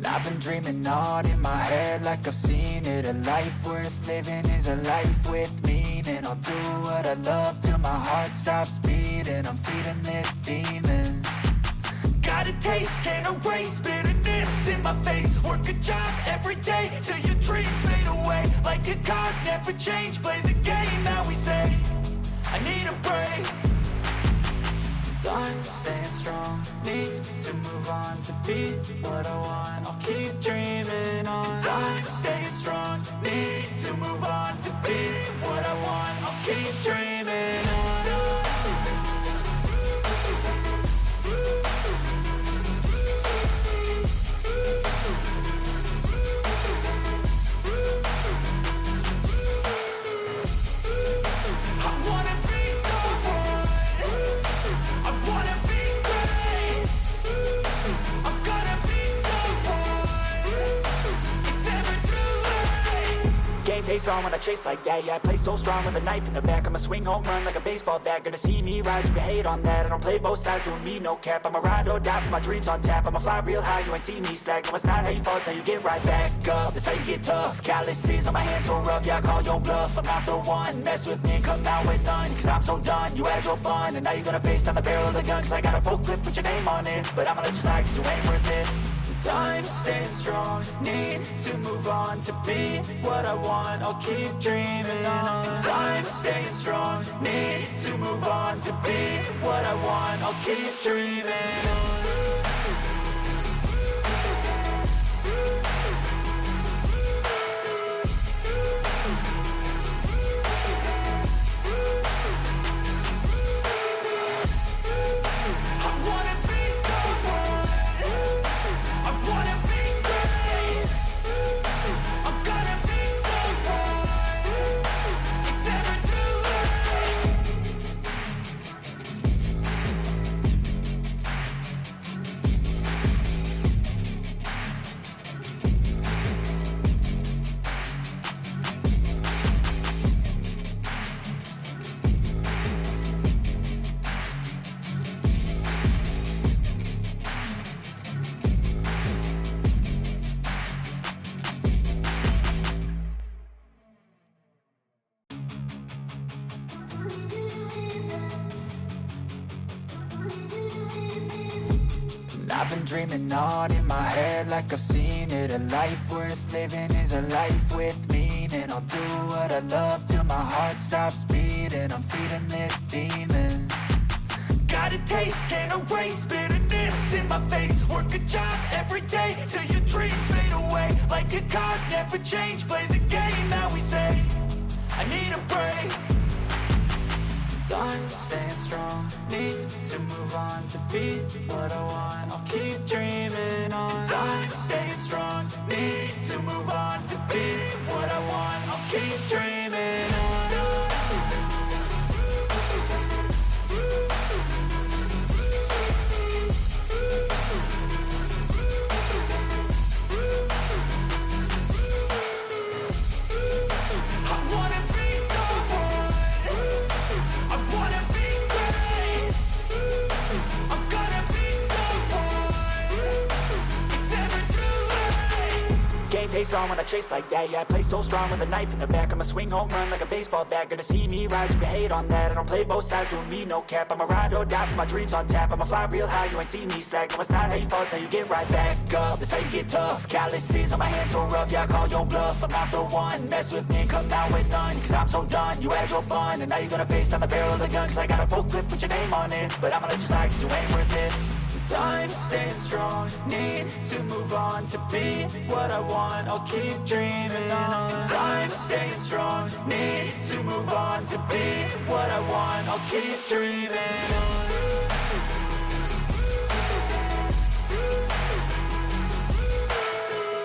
I've been dreaming on in my head like I've seen it. A life worth living is a life with meaning. I'll do what I love till my heart stops beating. I'm feeding this demon. Got a taste, can't erase bitterness in my face. Work a job every day till your dreams fade away. Like a card, never change, play the game that we say. I need a break. I'm staying strong, need to move on to be what I want. I'll keep dreaming on. I'm staying strong, need to move on to be what I want. I'll keep dreaming on. Face on when I chase like that, yeah, I play so strong with a knife in the back. I'ma swing home run like a baseball bat. Gonna see me rise if you hate on that. I don't play both sides, doing me no cap. I'ma ride or die for my dreams on tap. I'ma fly real high, you ain't see me slack. No, it's not how you fall, it's how you get right back up. That's how you get tough. Calluses on my hands so rough, yeah, I call your bluff. I'm not the one, mess with me and come out with none. Cause I'm so done, you had your fun. And now you're gonna face down the barrel of the gun. Cause I got a full clip, put your name on it. But I'ma let you slide cause you ain't worth it. I'm staying strong, need to move on to be what I want. I'll keep dreaming on. I'm staying strong, need to move on to be what I want. I'll keep dreaming on. I've been dreaming on in my head like I've seen it. A life worth living is a life with meaning. I'll do what I love till my heart stops beating. I'm feeding this demon. Got a taste, can't erase bitterness in my face. Work a job every day till your dreams fade away. Like a card, never change, play the game that we say. I need a break. I'm staying strong, need to move on to be what I want. I'll keep dreaming on. I'm staying strong, need to move on to be what I want. I'll keep dreaming on. Face on when I chase like that, yeah, I play so strong with a knife in the back. I'ma swing home run like a baseball bat. Gonna see me rise if you hate on that. I don't play both sides, doing me no cap. I'ma ride or die for my dreams on tap. I'ma fly real high, you ain't see me slack. No, it's not how you fall, it's how you get right back up. That's how you get tough. Calluses on my hands so rough, yeah, I call your bluff. I'm not the one, mess with me and come out with none. Cause I'm so done, you had your fun. And now you're gonna face down the barrel of the gun. Cause I got a full clip, put your name on it. But I'ma let you slide cause you ain't worth it. I'm staying strong, need to move on to be what I want. I'll keep dreaming on. I'm staying strong, need to move on to be what I want. I'll keep dreaming on.